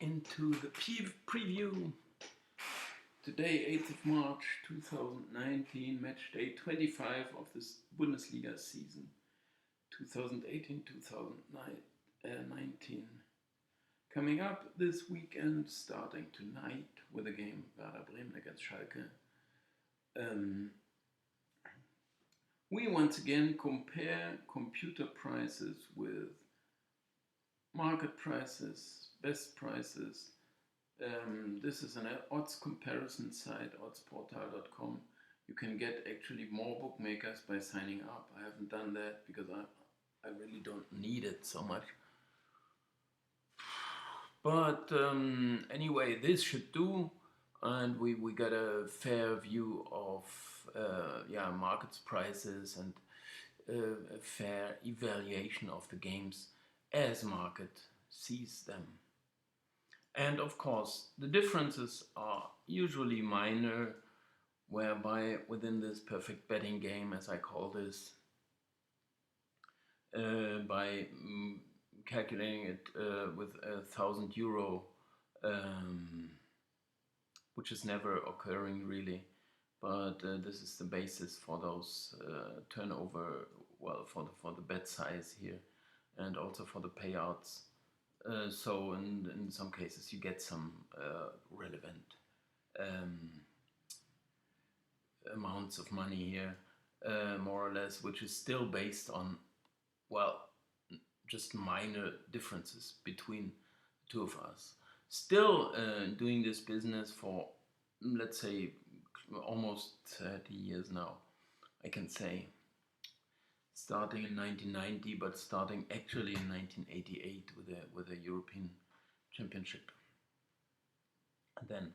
into the preview. Today, 8th of March 2019, match day 25 of this Bundesliga season 2018-2019. Coming up this weekend, starting tonight with a game Werder Bremen against Schalke. We once again compare computer prices with market prices, best prices. This is an odds comparison site, oddsportal.com. You can get actually more bookmakers by signing up. I haven't done that because I really don't need it so much. But anyway, this should do, and we got a fair view of markets prices and a fair evaluation of the games as market sees them. And of course, the differences are usually minor, whereby within this perfect betting game, as I call this, by calculating it with €1,000, which is never occurring really, but this is the basis for those turnover, well, for the bet size here, and also for the payouts. So in some cases you get some relevant amounts of money here, more or less, which is still based on, well, just minor differences between the two of us. Still doing this business for, let's say, almost 30 years now, I can say. Starting in 1990, but starting actually in 1988 with a European Championship. And then,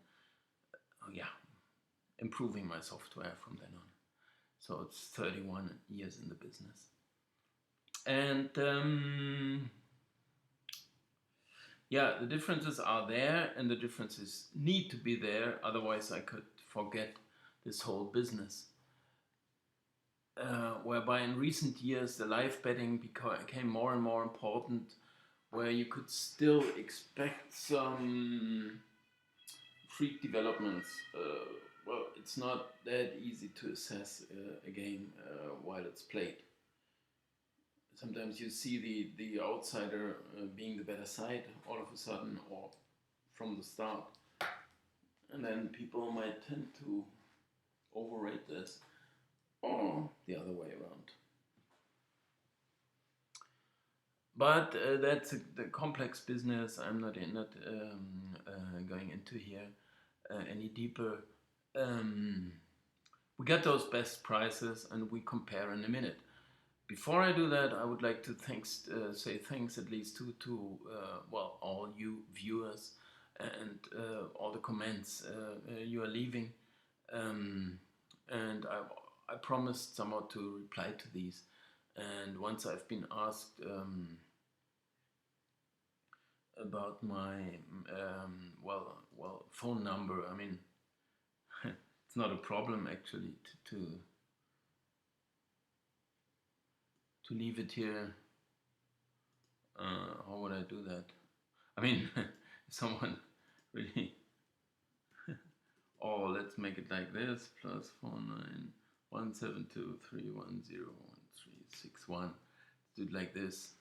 improving my software from then on. So it's 31 years in the business. And the differences are there, and the differences need to be there, otherwise I could forget this whole business. Whereby in recent years the live betting became more and more important, where you could still expect some freak developments. Well, it's not that easy to assess a game while it's played. Sometimes you see the outsider being the better side all of a sudden, or from the start, and then people might tend to overrate this, or the other way around. But that's the complex business. I'm not going into here any deeper. We got those best prices and we compare in a minute. Before I do that, I would like to say thanks at least to all you viewers and all the comments you are leaving. And I promised somehow to reply to these. And once I've been asked about my phone number, I mean, it's not a problem actually to leave it here. How would I do that? I mean, someone really. Oh, let's make it like this: +491723101361. Let's do it like this.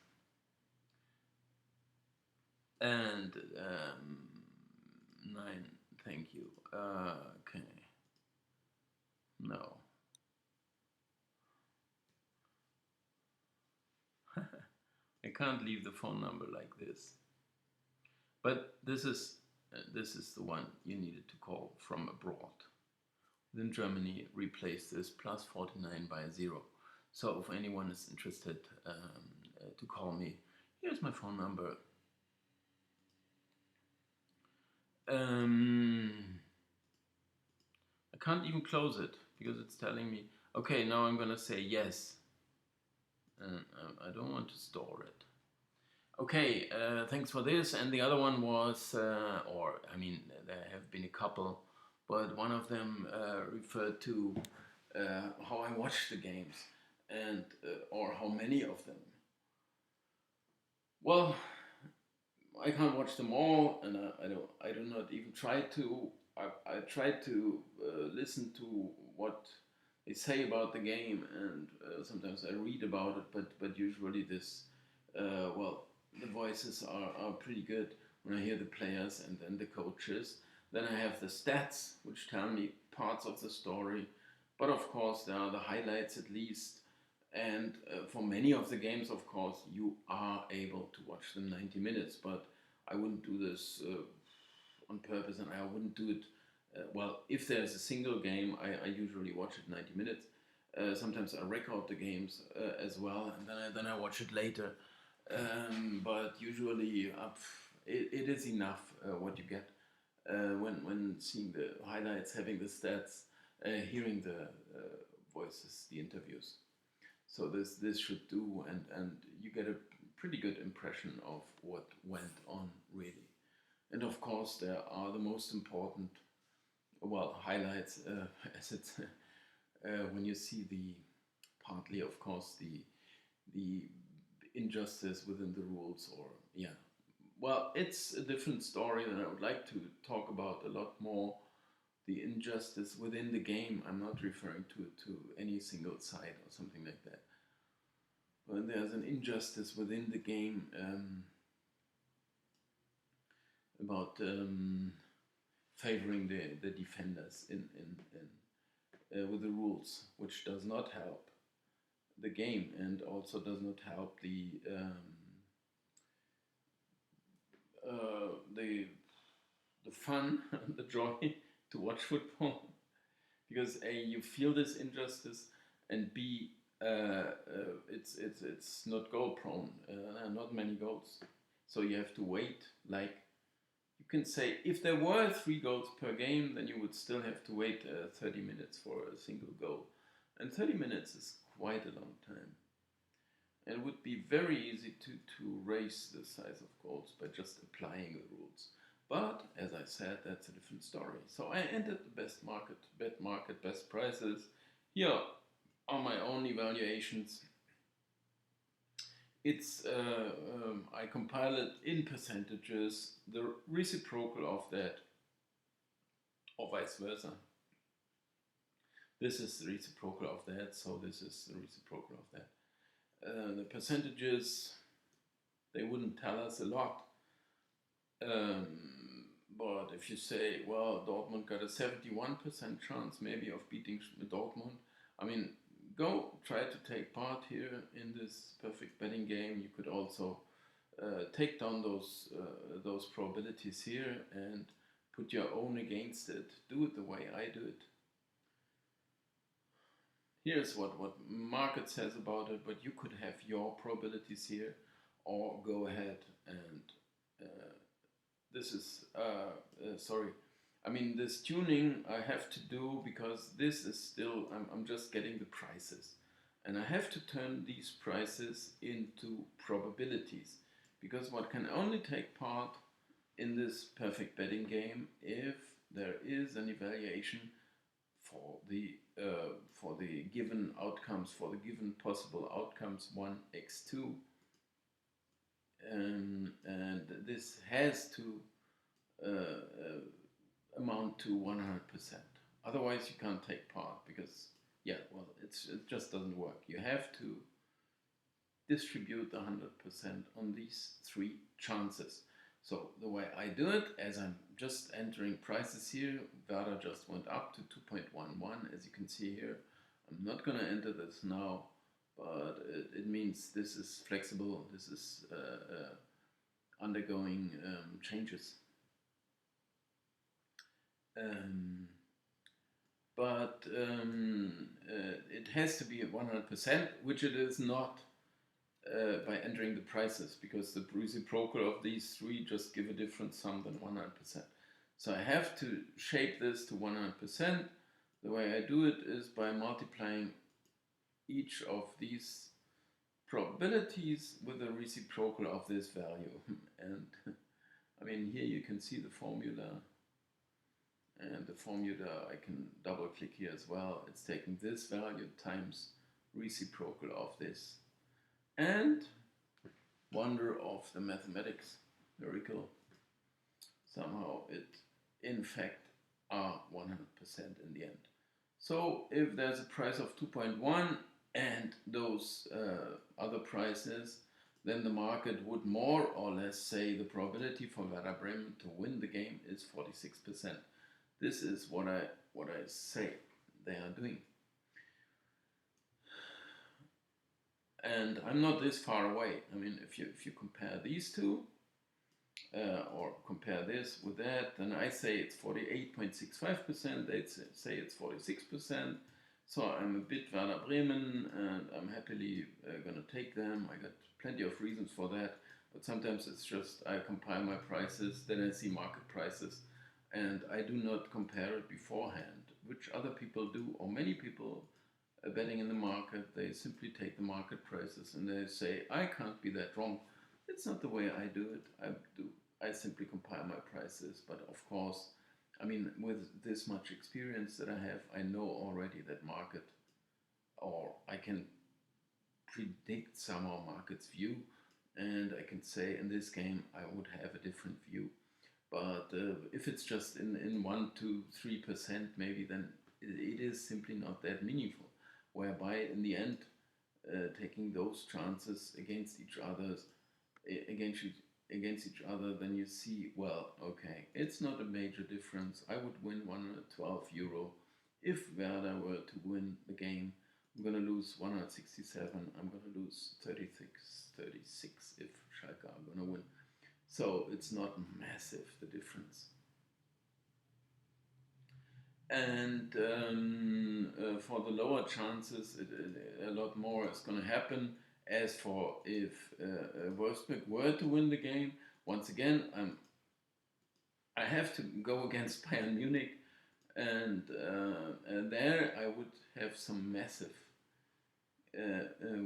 And 9. Thank you. Okay. No. I can't leave the phone number like this. But this is the one you needed to call from abroad. Within Germany, replace this +49 by 0. So if anyone is interested to call me, here's my phone number. I can't even close it because it's telling me, okay, now I'm gonna say yes. I don't want to store it. Okay, thanks for this. And the other one was, there have been a couple, but one of them referred to how I watch the games, and or how many of them. Well, I can't watch them all, and I do not even try to. I try to listen to what they say about the game, and sometimes I read about it. But usually well, the voices are pretty good when I hear the players and then the coaches. Then I have the stats, which tell me parts of the story. But of course, there are the highlights at least. And for many of the games, of course, you are able to watch them 90 minutes. But I wouldn't do this on purpose, and I wouldn't do it. Well, if there's a single game, I usually watch it 90 minutes. Sometimes I record the games as well, and then I watch it later. But usually, it is enough what you get when seeing the highlights, having the stats, hearing the voices, the interviews. So this should do, and you get a pretty good impression of what went on really. And of course, there are the most important, well, highlights, as it's when you see partly, of course, the injustice within the rules, or yeah. Well, it's a different story that I would like to talk about a lot more. The injustice within the game. I'm not referring to any single side or something like that. When there's an injustice within the game, about favoring the defenders in with the rules, which does not help the game and also does not help the fun, the joy to watch football, because A, you feel this injustice, and B, it's not goal prone, not many goals, so you have to wait. Like, you can say if there were 3 goals per game, then you would still have to wait 30 minutes for a single goal, and 30 minutes is quite a long time. And it would be very easy to raise the size of goals by just applying the rules. But as I said, that's a different story. So I entered the bet market, best prices. Here are my own evaluations. It's I compile it in percentages, the reciprocal of that, or vice versa. This is the reciprocal of that, so this is the reciprocal of that. The percentages, they wouldn't tell us a lot. But if you say, well, Dortmund got a 71% chance maybe of beating Dortmund, I mean, go try to take part here in this perfect betting game. You could also take down those probabilities here and put your own against it. Do it the way I do it. Here's what market says about it, but you could have your probabilities here, or go ahead and this is sorry. I mean, this tuning I have to do because this is still, I'm just getting the prices. And I have to turn these prices into probabilities, because one can only take part in this perfect betting game if there is an evaluation for the given outcomes, for the given possible outcomes 1x2, and this has to amount to 100%. Otherwise, you can't take part, because yeah, well, it just doesn't work. You have to distribute 100% on these 3 chances. So the way I do it, as I'm just entering prices here, Werder just went up to 2.11, as you can see here. I'm not going to enter this now, but it means this is flexible, this is undergoing changes. But it has to be at 100%, which it is not by entering the prices, because the reciprocal of these 3 just give a different sum than 100%. So I have to shape this to 100%. The way I do it is by multiplying each of these probabilities with the reciprocal of this value. And I mean, here you can see the formula. And the formula, I can double click here as well. It's taking this value times reciprocal of this. And wonder of the mathematics. Very cool. Somehow it, in fact, are 100% in the end. So if there's a price of 2.1 and those other prices, then the market would more or less say the probability for Werder Bremen to win the game is 46%. This is what I say they are doing. And I'm not this far away. I mean, if you compare these two, or compare this with that, then I say it's 48.65%, they say it's 46%. So I'm a bit Werder Bremen, and I'm happily going to take them. I got plenty of reasons for that, but sometimes it's just I compare my prices, then I see market prices, and I do not compare it beforehand, which other people do, or many people betting in the market. They simply take the market prices and they say, I can't be that wrong. It's not the way I do it. I simply compare my prices, but of course, I mean, with this much experience that I have, I know already that market, or I can predict somehow market's view, and I can say in this game I would have a different view. But if it's just in 1 to 3% maybe, then it is simply not that meaningful. Whereby in the end, taking those chances against each other, then you see, well, okay, it's not a major difference. I would win 112 euro if Werder were to win the game. I'm going to lose 167. I'm going to lose 36 if Schalke are going to win. So it's not massive, the difference. And for the lower chances, a lot more is going to happen. As for if Wolfsburg were to win the game, once again, I have to go against Bayern Munich, and there I would have some massive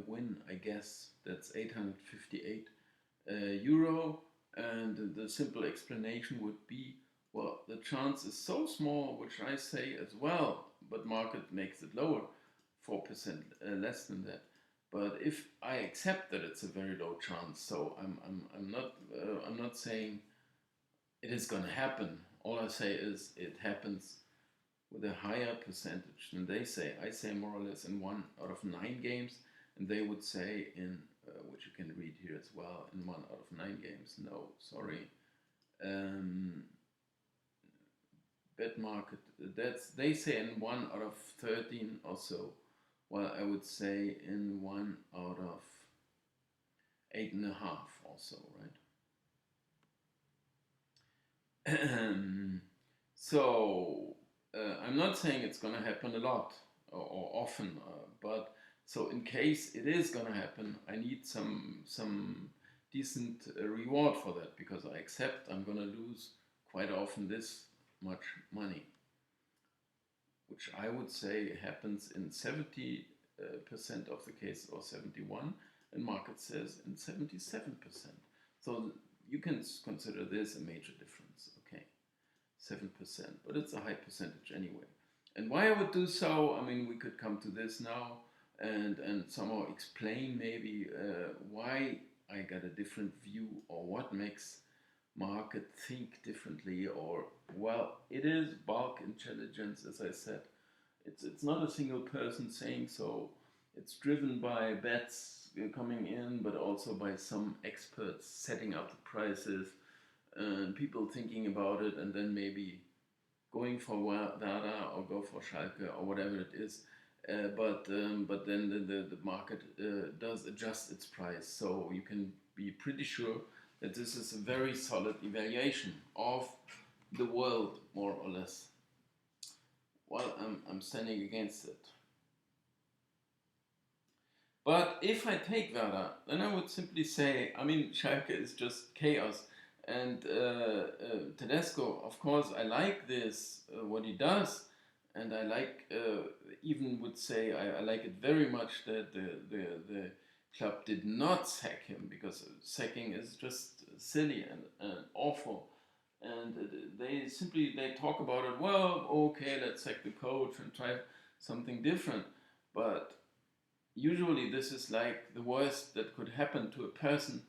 win, I guess. That's 858 euro, and the simple explanation would be, well, the chance is so small, which I say as well, but market makes it lower, 4% less than that. But if I accept that it's a very low chance, so I'm not saying it is going to happen. All I say is it happens with a higher percentage than they say. I say more or less in 1 out of 9 games, and they would say in which you can read here as well, in 1 out of 9 games. No, sorry. Bet market. They say in 1 out of 13 or so. Well, I would say in 1 out of 8.5 also, right? So I'm not saying it's going to happen a lot or often, but so in case it is going to happen, I need some decent reward for that, because I accept I'm going to lose quite often this much money, which I would say happens in 70% of the case, or 71%, and market says in 77%. So you can consider this a major difference, okay, 7%, but it's a high percentage anyway. And why I would do so, I mean, we could come to this now and somehow explain maybe why I got a different view, or what makes market think differently, or, well, it is bulk intelligence, as I said. It's not a single person saying so. It's driven by bets coming in, but also by some experts setting up the prices, and people thinking about it, and then maybe going for Werder or go for Schalke or whatever it is. But then the market does adjust its price, so you can be pretty sure that this is a very solid evaluation of the world, more or less. Well, I'm standing against it. But if I take Werder, then I would simply say, I mean, Schalke is just chaos. And Tedesco, of course, I like this, what he does. And I like, even would say, I like it very much that the club did not sack him, because sacking is just silly and awful. And they talk about it, well, okay, let's sack the coach and try something different. But usually this is like the worst that could happen to a person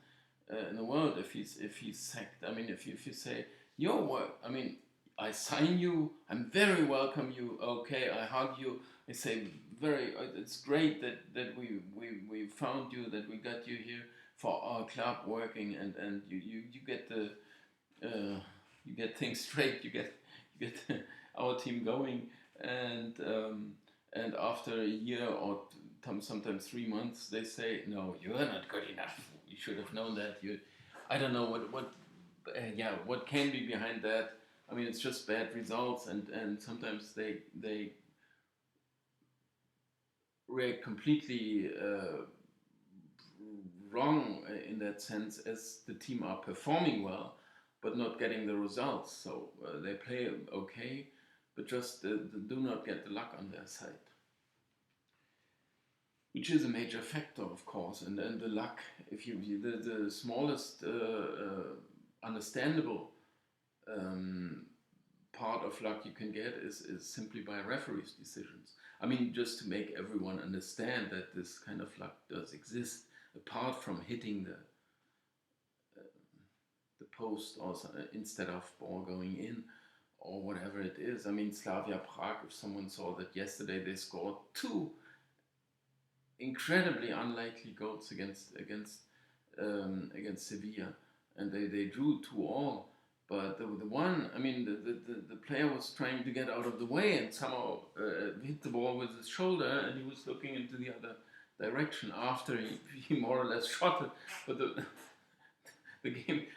in the world if he's sacked. I mean, if you say, "Yo, what? I mean, I sign you. I'm very welcome you. Okay, I hug you. I say very. It's great that we found you. That we got you here for our club working, and you get the you get things straight. You get our team going, and and after a year or sometimes 3 months, they say, "No, you are not good enough. You should have known that." I don't know what can be behind that. I mean, it's just bad results, and sometimes they react completely wrong in that sense, as the team are performing well, but not getting the results. So they play okay, but just do not get the luck on their side, which is a major factor, of course. And then the luck, if the smallest understandable part of luck you can get is simply by referees' decisions. I mean, just to make everyone understand that this kind of luck does exist, apart from hitting the post or instead of ball going in or whatever it is. I mean, Slavia Prague, if someone saw that yesterday, they scored two incredibly unlikely goals against Sevilla, and they drew 2-2. But the one, I mean, the player was trying to get out of the way and somehow hit the ball with his shoulder, and he was looking into the other direction after he more or less shot it. But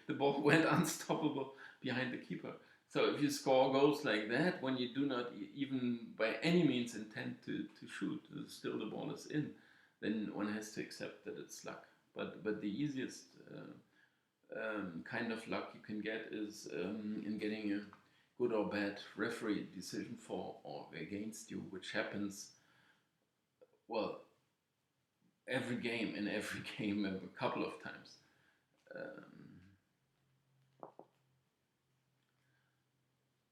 the ball went unstoppable behind the keeper. So if you score goals like that, when you do not even by any means intend to shoot, still the ball is in, then one has to accept that it's luck. But the easiest kind of luck you can get is in getting a good or bad referee decision for or against you, which happens, well, every game a couple of times.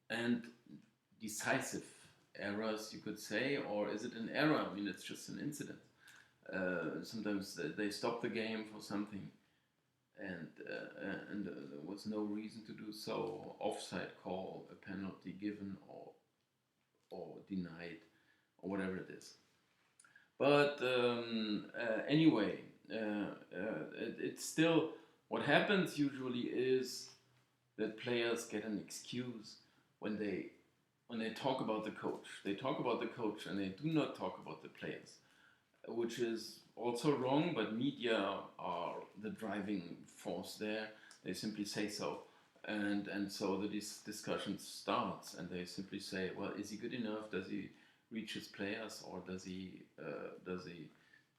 And decisive errors, you could say, or is it an error? I mean, it's just an incident. Sometimes they stop the game for something, and there was no reason to do so. Offside call, a penalty given or denied, or whatever it is. But anyway, it's still what happens usually is that players get an excuse when they talk about the coach. They talk about the coach and they do not talk about the players, which is also wrong, but media are the driving force there. They simply say so. And so the discussion starts, and they simply say, well, is he good enough? Does he reach his players, or does he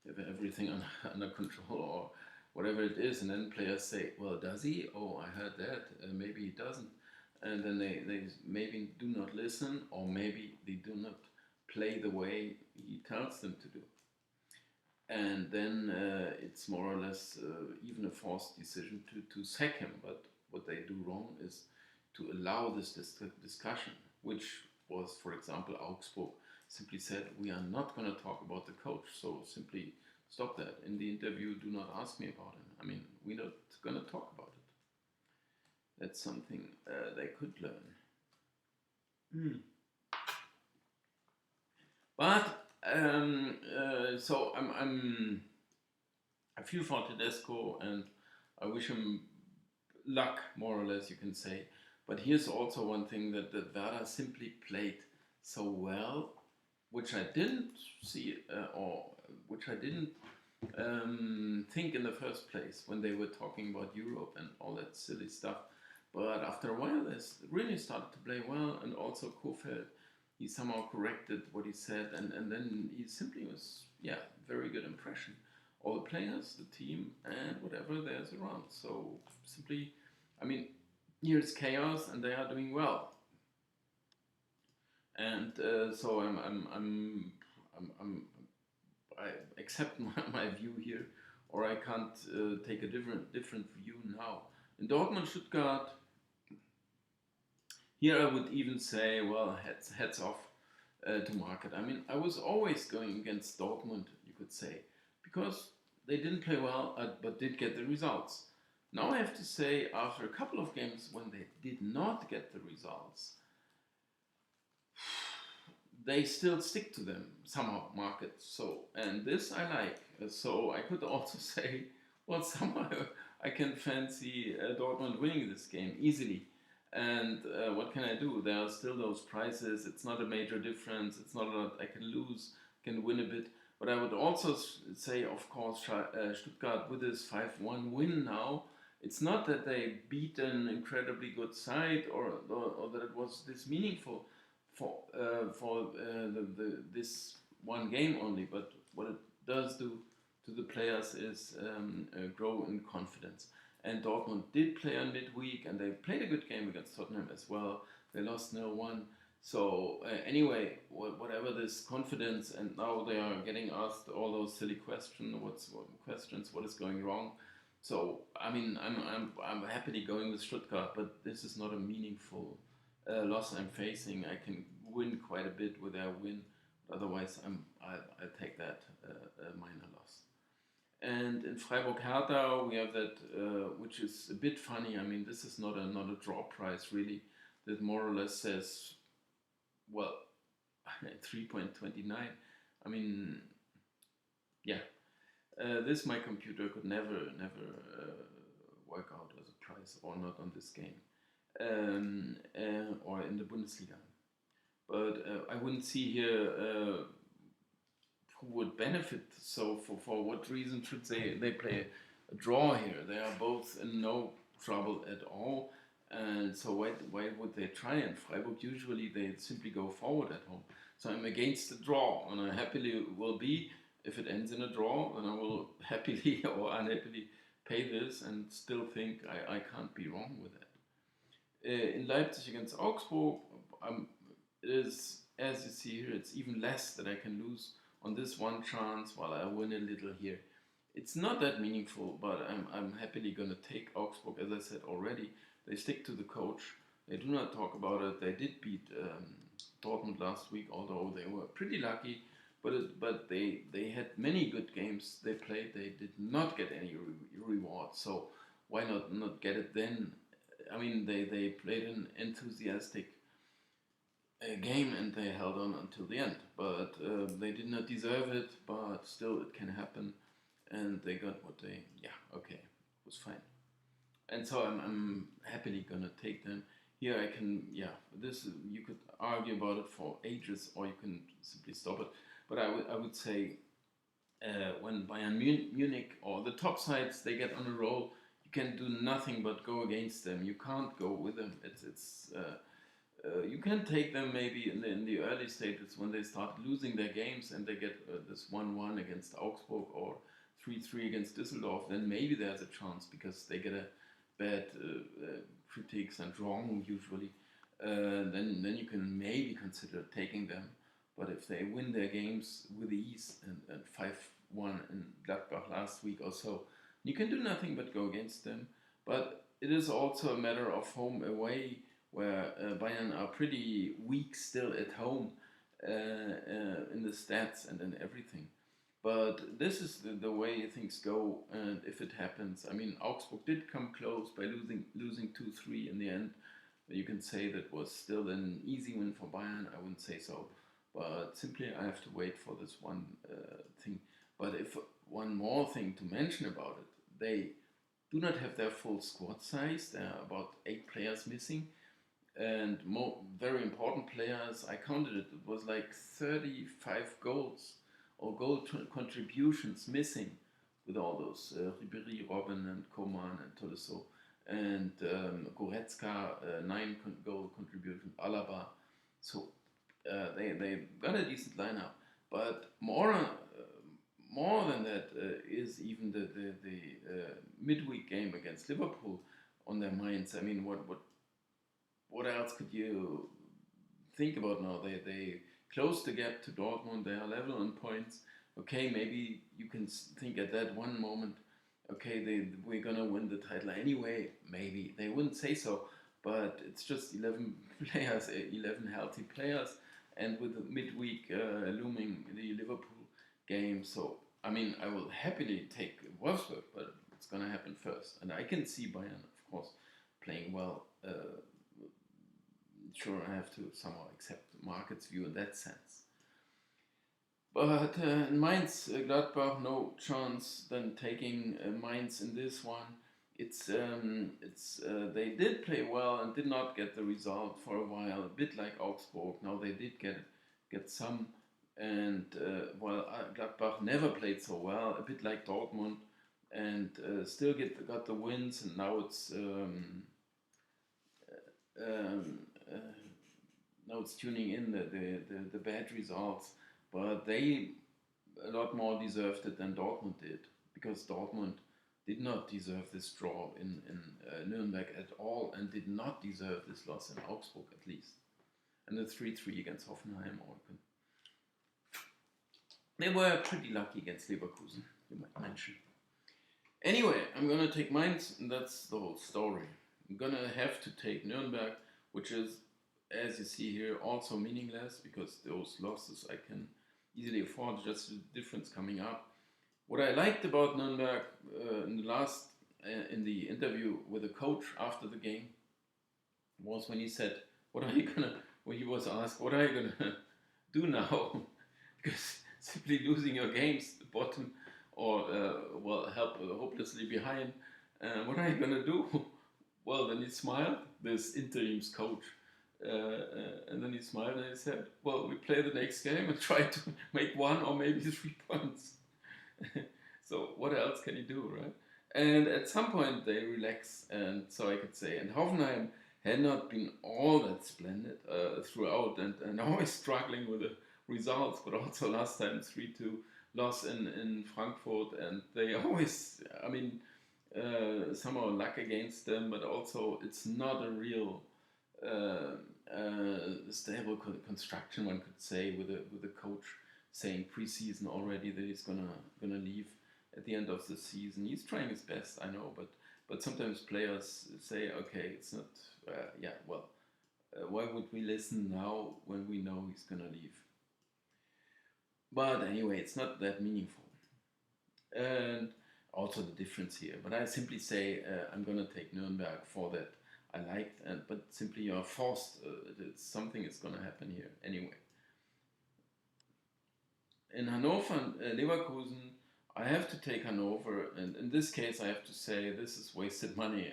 have everything under control, or whatever it is? And then players say, well, does he? Oh, I heard that. Maybe he doesn't. And then they maybe do not listen, or maybe they do not play the way he tells them to do. And then it's more or less even a forced decision to sack him. But what they do wrong is to allow this discussion, which was, for example, Augsburg simply said, we are not going to talk about the coach, so simply stop that. In the interview, do not ask me about him. I mean, we're not going to talk about it. That's something they could learn. But so I feel for Tedesco, and I wish him luck, more or less, you can say. But here's also one thing that Werder simply played so well, which I didn't see or which I didn't think in the first place when they were talking about Europe and all that silly stuff. But after a while, they really started to play well, and also Kofeld, he somehow corrected what he said, and then he simply was, very good impression. All the players, the team, and whatever there's around. So simply, I mean, here's chaos, and they are doing well. And so I accept my view here, or I can't take a different view now. In Dortmund, Stuttgart, here I would even say, well, heads off to market. I mean, I was always going against Dortmund, you could say, because they didn't play well, but did get the results. Now I have to say, after a couple of games when they did not get the results, they still stick to them somehow, markets. So, and this I like. So I could also say, well, somehow I can fancy Dortmund winning this game easily. And what can I do? There are still those prices. It's not a major difference. It's not a lot I can lose. I can win a bit. But I would also say, of course, Stuttgart with this 5-1 win now, it's not that they beat an incredibly good side or that it was this meaningful for this one game only, but what it does do to the players is grow in confidence. And Dortmund did play on midweek, and they played a good game against Tottenham as well. They lost 0-1. So anyway, whatever this confidence, and now they are getting asked all those silly questions. What is going wrong? So I mean, I'm happily going with Stuttgart, but this is not a meaningful loss I'm facing. I can win quite a bit with their win. Otherwise, I'll take that minor loss. And in Freiburg Hertha, we have that, which is a bit funny. I mean, this is not a draw price really. That more or less says, well, 3.29. I mean, yeah, this my computer could never work out as a price, or not on this game, or in the Bundesliga. But I wouldn't see here who would benefit. So for what reason should they play a draw here? They are both in no trouble at all. And so why would they try? And Freiburg usually they simply go forward at home. So I'm against the draw, and I happily will be, if it ends in a draw, then I will happily or unhappily pay this and still think I can't be wrong with that. In Leipzig against Augsburg, it is, as you see here, it's even less that I can lose on this one chance while I win a little here. It's not that meaningful, but I'm happily going to take Augsburg. As I said already, they stick to the coach. They do not talk about it. They did beat Dortmund last week, although they were pretty lucky. But they had many good games they played. They did not get any reward. So why not get it then? I mean, they played an enthusiastic game and they held on until the end. But they did not deserve it. But still, it can happen. And they got what they, yeah, okay, it was fine. And so I'm happily gonna take them. Here I can, yeah, this you could argue about it for ages, or you can simply stop it. But I would say when Bayern Munich or the top sides they get on a roll, you can do nothing but go against them. You can't go with them. You can take them maybe in the early stages when they start losing their games and they get this 1-1 against Augsburg or 3-3 against Düsseldorf. Then maybe there's a chance because they get a bad critiques and wrong usually. Then you can maybe consider taking them. But if they win their games with ease and 5-1 in Gladbach last week or so, you can do nothing but go against them. But it is also a matter of home away, where Bayern are pretty weak still at home in the stats and in everything. But this is the way things go, and if it happens, I mean, Augsburg did come close by losing 2-3 in the end. You can say that was still an easy win for Bayern. I wouldn't say so, but simply I have to wait for this one thing. But if one more thing to mention about it, they do not have their full squad size. There are about 8 players missing, and very important players. I counted it. It was like 35 goals or goal contributions missing with all those Ribéry, Robben, and Coman, and Tolisso, and Goretzka, 9 goal contribution, Alaba. So they got a decent lineup, but more than that is even the midweek game against Liverpool on their minds. I mean, what else could you think about now? They close the gap to Dortmund. They are level on points. Okay, maybe you can think at that one moment, okay, we're gonna win the title anyway. Maybe they wouldn't say so, but it's just 11 players, 11 healthy players, and with the midweek looming the Liverpool game. So I mean, I will happily take Wolfsburg, but what's going to happen first. And I can see Bayern, of course, playing well. Sure, I have to somehow accept the market's view in that sense. But Mainz, Gladbach, no chance then taking Mainz in this one. They did play well and did not get the result for a while, a bit like Augsburg. Now they did get some, and Gladbach never played so well, a bit like Dortmund, and still got the wins, and now it's tuning in the bad results, but they a lot more deserved it than Dortmund did, because Dortmund did not deserve this draw in Nuremberg at all, and did not deserve this loss in Augsburg at least. And the 3-3 against Hoffenheim, they were pretty lucky against Leverkusen, you might mention. Anyway, I'm going to take Mainz, and that's the whole story. I'm going to have to take Nuremberg, which is, as you see here, also meaningless, because those losses I can easily afford, just the difference coming up. What I liked about Nuremberg in the interview with the coach after the game was when he said, when he was asked, what are you gonna do now? Because simply losing your games, the bottom, or hopelessly behind, what are you gonna do? Well, then he smiled, this interim's coach, and then he smiled and he said, well, we play the next game and try to make 1 or maybe 3 points. So what else can you do, right? And at some point they relax, and so I could say, and Hoffenheim had not been all that splendid throughout, and always struggling with the results, but also last time 3-2 loss in Frankfurt, and they always, somehow luck against them, but also it's not a real stable construction, one could say, with the coach saying pre-season already that he's gonna leave at the end of the season. He's trying his best, I know, but sometimes players say, okay, it's not, why would we listen now when we know he's gonna leave? But anyway, it's not that meaningful. And also the difference here. But I simply say I'm gonna take Nuremberg for that. I liked, but simply you're forced. Something is gonna happen here anyway. In Hannover and Leverkusen, I have to take Hannover, and in this case I have to say this is wasted money.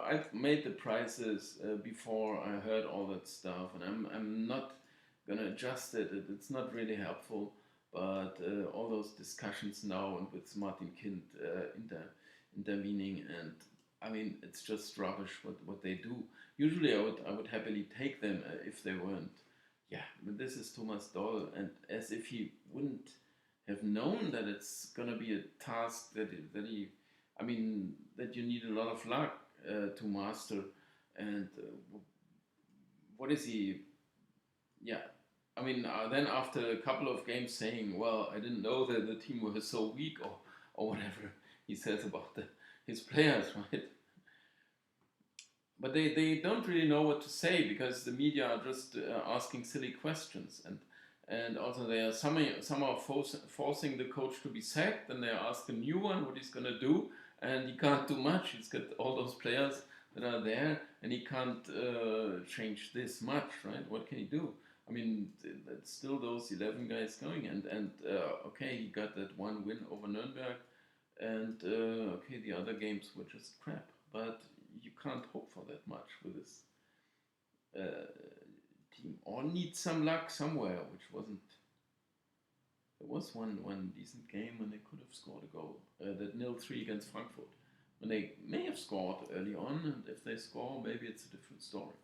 I've made the prices before I heard all that stuff, and I'm not gonna adjust it. It's not really helpful, but all those discussions now, and with Martin Kind intervening, and it's just rubbish what they do. Usually I would happily take them if they weren't. Yeah, but this is Thomas Doll, and as if he wouldn't have known that it's gonna be a task that you need a lot of luck to master. And what is he? Yeah, then after a couple of games saying, well, I didn't know that the team was so weak, or whatever he says about his players, right? But they don't really know what to say, because the media are just asking silly questions, and also they are somehow forcing the coach to be sacked, and they ask a new one what he's gonna do, and he can't do much. He's got all those players that are there, and he can't change this much, right? What can he do? It's still those 11 guys going, and okay, he got that one win over Nuremberg, and okay, the other games were just crap, but you can't hope for that much with this team, or need some luck somewhere, which wasn't. There was one decent game when they could have scored a goal, that 0-3 against Frankfurt, when they may have scored early on, and if they score, maybe it's a different story.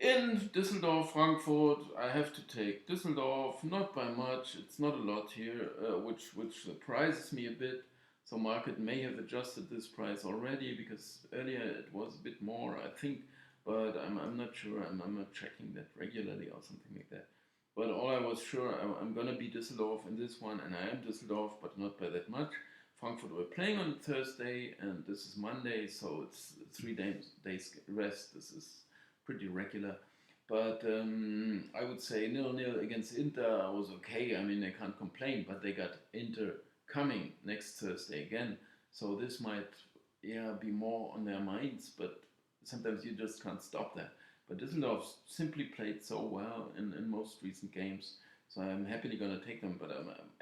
In Düsseldorf, Frankfurt, I have to take Düsseldorf, not by much. It's not a lot here, which surprises me a bit. So market may have adjusted this price already, because earlier it was a bit more, I think, but I'm not sure. I'm not checking that regularly or something like that. But all I was sure, I'm going to be Düsseldorf in this one, and I am Düsseldorf, but not by that much. Frankfurt were playing on Thursday, and this is Monday, so it's 3 days rest. This is pretty regular. But I would say 0-0 against Inter was okay. They can't complain, but they got Inter coming next Thursday again. So this might be more on their minds, but sometimes you just can't stop that. But Düsseldorf simply played so well in most recent games, so I'm happily going to take them. But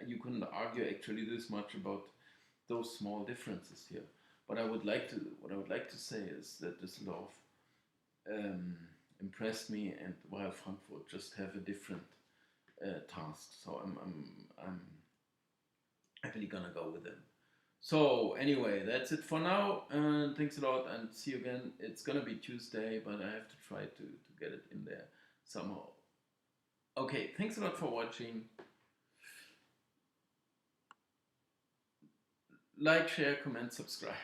you couldn't argue actually this much about those small differences here. What I would like to say is that Düsseldorf impressed me, and while Frankfurt just have a different task. So I'm happily gonna go with them. So anyway, that's it for now. And thanks a lot, and see you again. It's gonna be Tuesday, but I have to try to get it in there somehow. Okay, thanks a lot for watching. Like, share, comment, subscribe.